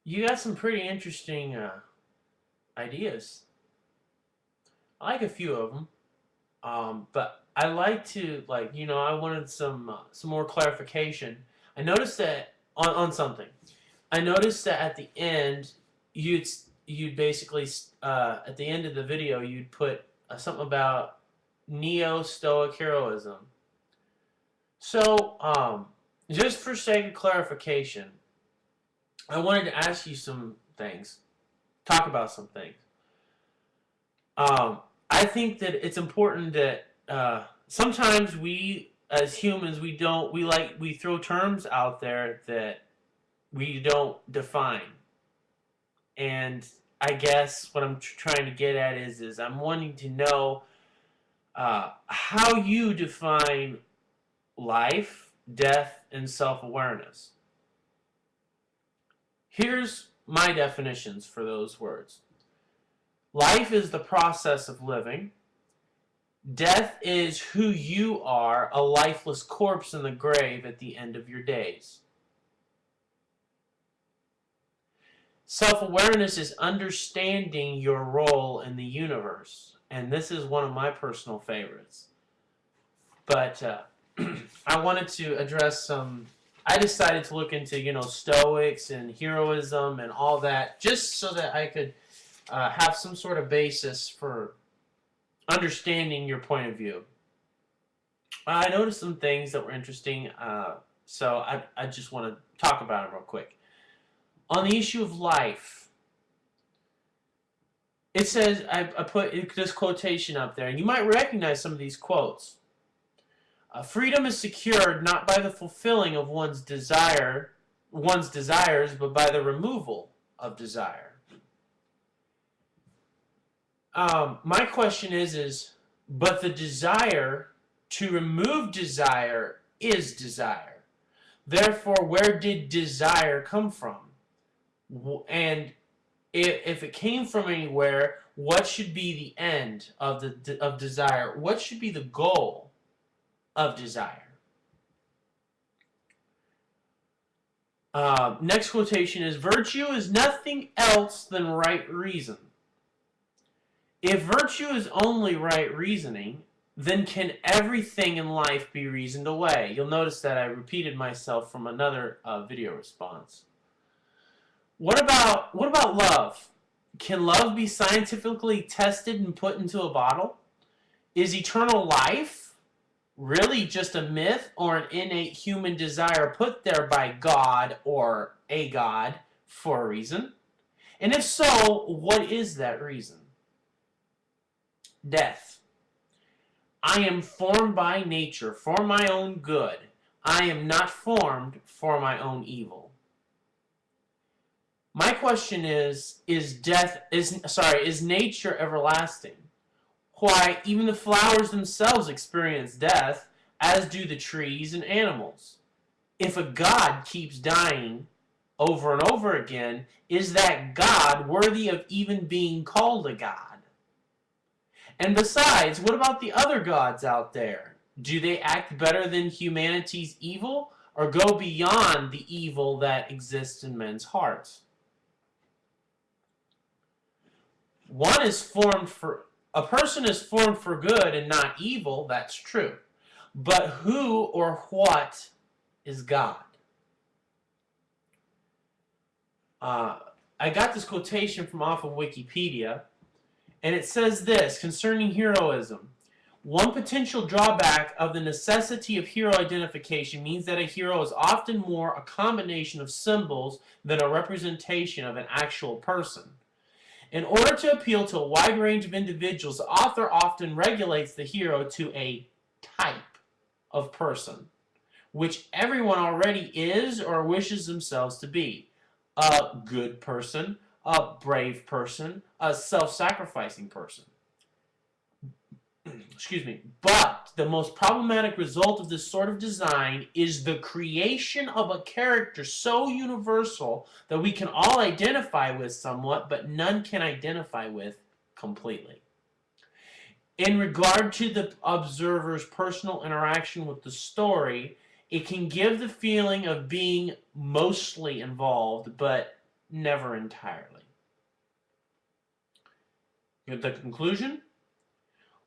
You got some pretty interesting ideas. I like a few of them, but I like to I wanted some more clarification. I noticed that on something. I noticed that at the end, you'd you'd basically at the end of the video you'd put something about neo-stoic heroism. So, just for sake of clarification, I wanted to ask you some things, talk about some things. Um, I think that it's important that sometimes we, as humans, we throw terms out there that we don't define, and I guess what I'm trying to get at is I'm wanting to know how you define life, death, and self-awareness. Here's my definitions for those words. Life is the process of living. Death is who you are, a lifeless corpse in the grave at the end of your days. Self-awareness is understanding your role in the universe. And this is one of my personal favorites. But I wanted to address some. I decided to look into, Stoics and heroism and all that, just so that I could have some sort of basis for understanding your point of view. I noticed some things that were interesting, so I just want to talk about them real quick. On the issue of life, it says, I put this quotation up there, and you might recognize some of these quotes. Freedom is secured not by the fulfilling of one's desires, but by the removal of desire. My question but the desire to remove desire is desire. Therefore, where did desire come from? And if it came from anywhere, what should be the end of desire? What should be the goal of desire? Next quotation is, virtue is nothing else than right reason. If virtue is only right reasoning, then can everything in life be reasoned away? You'll notice that I repeated myself from another video response. What about love? Can love be scientifically tested and put into a bottle? Is eternal life really just a myth or an innate human desire put there by God or a God for a reason? And if so, what is that reason? Death. I am formed by nature for my own good. I am not formed for my own evil. My question is nature everlasting? Why, even the flowers themselves experience death, as do the trees and animals. If a God keeps dying over and over again, is that God worthy of even being called a God? And besides, what about the other gods out there? Do they act better than humanity's evil, or go beyond the evil that exists in men's hearts? A person is formed for good and not evil, that's true. But who or what is God? I got this quotation from off of Wikipedia, and it says this concerning heroism. One potential drawback of the necessity of hero identification means that a hero is often more a combination of symbols than a representation of an actual person. In order to appeal to a wide range of individuals, the author often regulates the hero to a type of person, which everyone already is or wishes themselves to be. A good person, a brave person, a self-sacrificing person. Excuse me. But the most problematic result of this sort of design is the creation of a character so universal that we can all identify with somewhat, but none can identify with completely. In regard to the observer's personal interaction with the story, it can give the feeling of being mostly involved, but never entirely. The conclusion?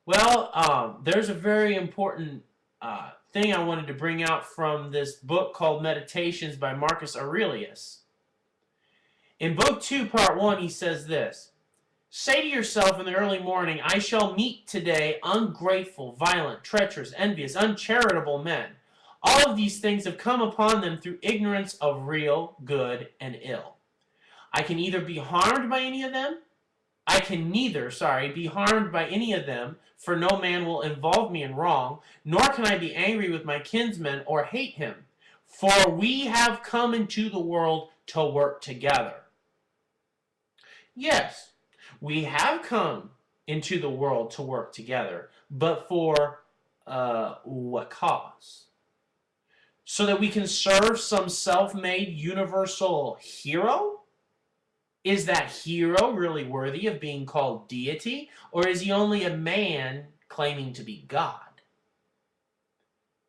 Well, there's a very important thing I wanted to bring out from this book called Meditations by Marcus Aurelius. In Book 2, Part 1, he says this: "Say to yourself in the early morning, I shall meet today ungrateful, violent, treacherous, envious, uncharitable men. All of these things have come upon them through ignorance of real good and ill. I can either be harmed by any of them, I can neither, be harmed by any of them, for no man will involve me in wrong, nor can I be angry with my kinsman or hate him. For we have come into the world to work together." Yes, we have come into the world to work together, but for what cause? So that we can serve some self-made universal hero? Is that hero really worthy of being called deity, or is he only a man claiming to be God?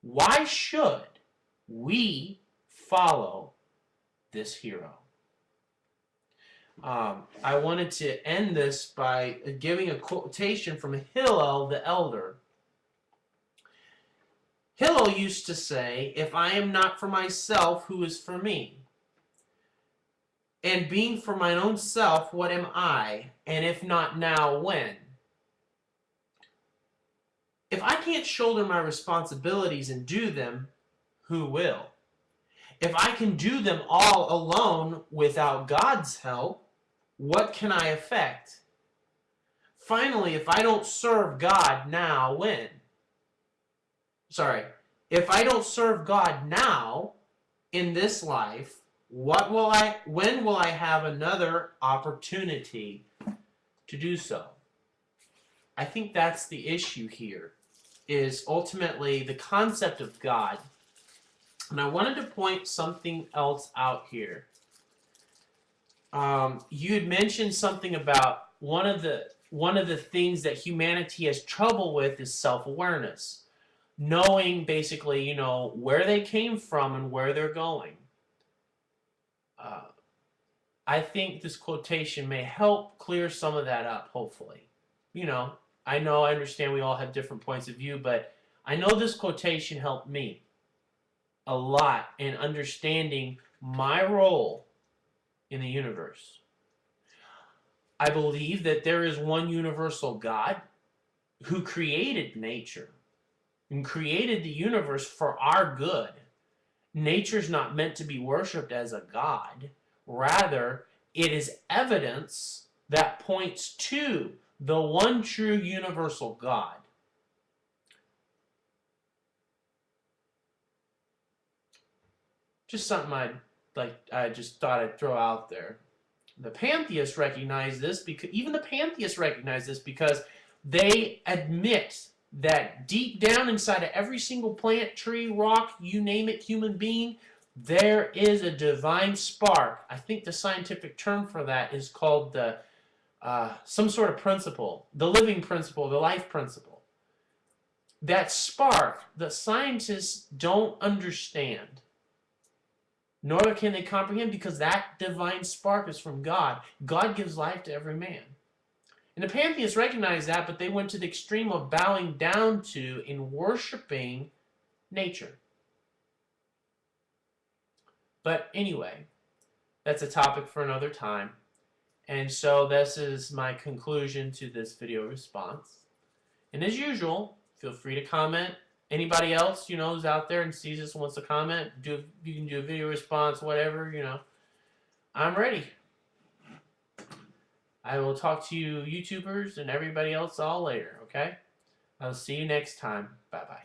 Why should we follow this hero? I wanted to end this by giving a quotation from Hillel the Elder. Hillel used to say, "If I am not for myself, who is for me? And being for mine own self, what am I? And if not now, when? If I can't shoulder my responsibilities and do them, who will? If I can do them all alone without God's help, what can I effect? Finally, if I don't serve God now, when? If I don't serve God now in this life, when will I have another opportunity to do so?" I think that's the issue here, is ultimately the concept of God. And I wanted to point something else out here. You had mentioned something about one of the things that humanity has trouble with is self-awareness. Knowing basically, where they came from and where they're going. I think this quotation may help clear some of that up, hopefully. I understand we all have different points of view, but I know this quotation helped me a lot in understanding my role in the universe. I believe that there is one universal God who created nature and created the universe for our good. Nature's not meant to be worshipped as a god. Rather, it is evidence that points to the one true universal God. Just something I just thought I'd throw out there. The pantheists recognize this because they admit that deep down inside of every single plant, tree, rock, you name it, human being, there is a divine spark. I think the scientific term for that is called the some sort of principle, the living principle, the life principle. That spark, the scientists don't understand, nor can they comprehend, because that divine spark is from God. God gives life to every man. And the pantheists recognize that, but they went to the extreme of bowing down to and worshiping nature. But anyway, that's a topic for another time. And so this is my conclusion to this video response. And as usual, feel free to comment. Anybody else, who's out there and sees this and wants to comment, you can do a video response, whatever, I'm ready. I will talk to you YouTubers and everybody else all later, okay? I'll see you next time. Bye-bye.